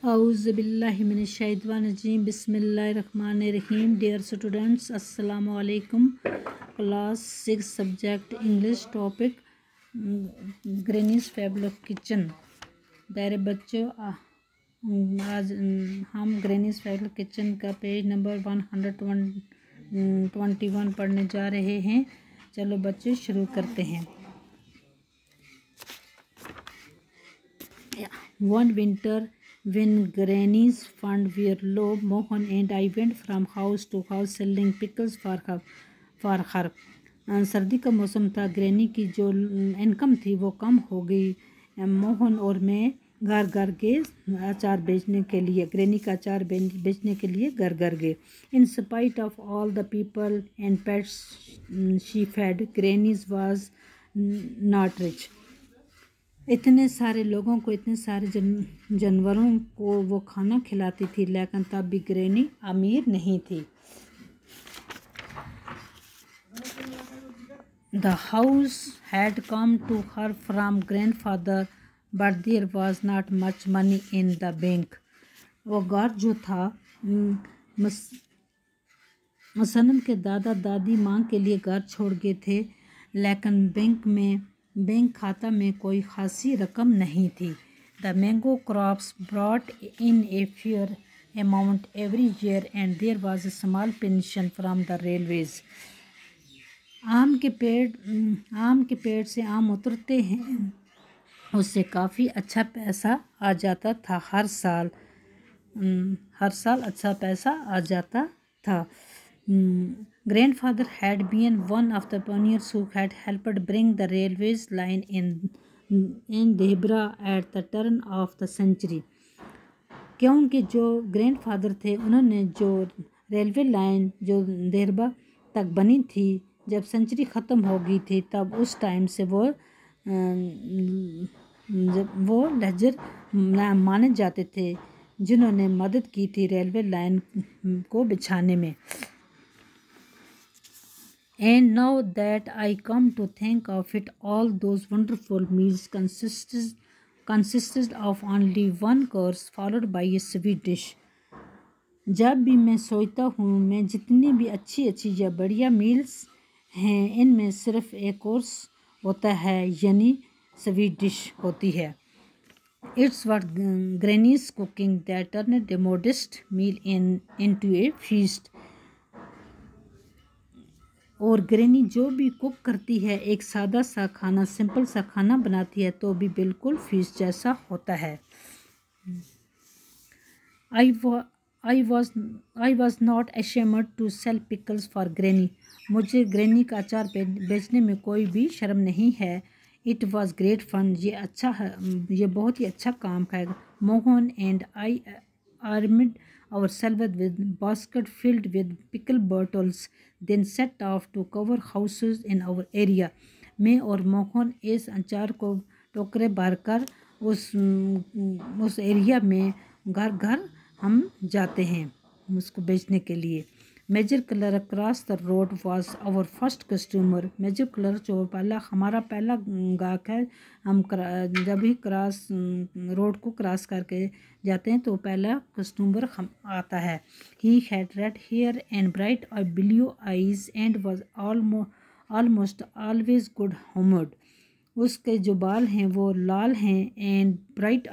औज़ुबिल्लाहिमिनश्शैतानिर्रजीम बिस्मिल्लाहिर्रहमानिर्रहीम। Dear students, अस्सलामु अलैकुम। Class 6 subject English, topic granny's fabulous kitchen. प्यारे बच्चों, आज हम ग्रैनीज़ फैबुलस किचन का पेज नंबर 121 पढ़ने जा रहे हैं। चलो बच्चे शुरू करते हैं। One winter, when Granny's funds were low, Mohan and I went from house to house selling pickles for her. सर्दी का मौसम था। ग्रैनी की जो इनकम थी वो कम हो गई। मोहन और मैं घर घर के अचार बेचने के लिए, ग्रैनी का अचार बेचने के लिए घर घर गए। In spite of all the people and pets she fed, grannies was not rich. इतने सारे लोगों को, इतने सारे जानवरों को वो खाना खिलाती थी, लेकिन तब भी ग्रैनी अमीर नहीं थी। The house had come to her from grandfather but there was not much money in the bank. वो घर जो था मसलन के दादा दादी माँ के लिए घर छोड़ गए थे, लेकिन बैंक खाता में कोई खासी रकम नहीं थी। The mango crops brought in a fair amount every year and there was a small pension from the railways. आम के पेड़ से आम उतरते हैं, उससे काफ़ी अच्छा पैसा आ जाता था। हर साल अच्छा पैसा आ जाता था। Grandfather had been one of the pioneers who had helped bring the railways line in Debra at the turn of the century. क्योंकि जो ग्रैंडफादर थे, उन्होंने जो रेलवे लाइन जो देहरा तक बनी थी, जब सेंचुरी ख़त्म हो गई थी, तब उस टाइम से वो लेजर माने जाते थे, जिन्होंने मदद की थी रेलवे लाइन को बिछाने में। And now that I come to think of it, all those wonderful meals consisted of only one course followed by a sweet dish. जब भी मैं सोचता हूँ, मैं जितनी भी अच्छी या बढ़िया मील्स हैं, इनमें सिर्फ एक कोर्स होता है, यानी स्वीट डिश होती है। It's what Granny's cooking that turned a modest meal into a feast. और ग्रैनी जो भी कुक करती है, एक सादा सा खाना, सिंपल सा खाना बनाती है, तो भी बिल्कुल फीस्ट जैसा होता है। I was not ashamed to sell pickles for Granny. मुझे ग्रैनी का अचार बेचने में कोई भी शर्म नहीं है। It was great fun. ये बहुत ही अच्छा काम है। Mohan and I armed ourselves with baskets filled with pickle bottles, then set off to cover houses in our area. मैं और मोहन इस अचार को टोकरे भरकर उस एरिया में घर घर हम जाते हैं उसको बेचने के लिए। Major Collar across the road was our first customer. Major Collar जो हमारा पहला गाहक है। हम जब भी रोड को क्रॉस करके जाते हैं तो पहला कस्टमर हम आता है। He had red hair and bright blue eyes and was almost always good humoured. उसके जो बाल हैं वो लाल हैं एंड ब्राइट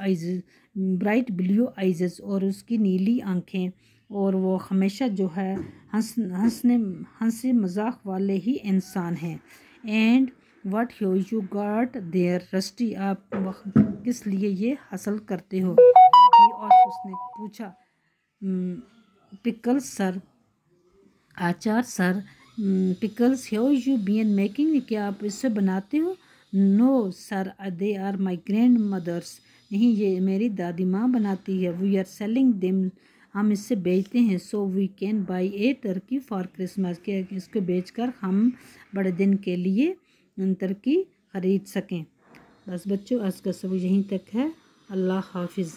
ब्लू आइज़, और उसकी नीली आंखें, और वो हमेशा जो है हंसी मजाक वाले ही इंसान हैं। And what you got there Rusty, आप किस लिए ये हासिल करते हो? और उसने पूछा। पिकल्स सर, अचार sir. Pickles how you been making, क्या आप इससे बनाते हो? No sir, they are my grandmother's, नहीं ये मेरी दादी माँ बनाती है। वी आर सेलिंग देम, हम इससे बेचते हैं। So we can buy a turkey for Christmas, के इसको बेचकर हम बड़े दिन के लिए टर्की ख़रीद सकें। बस बच्चों, आज का सब यहीं तक है। अल्लाह हाफिज़।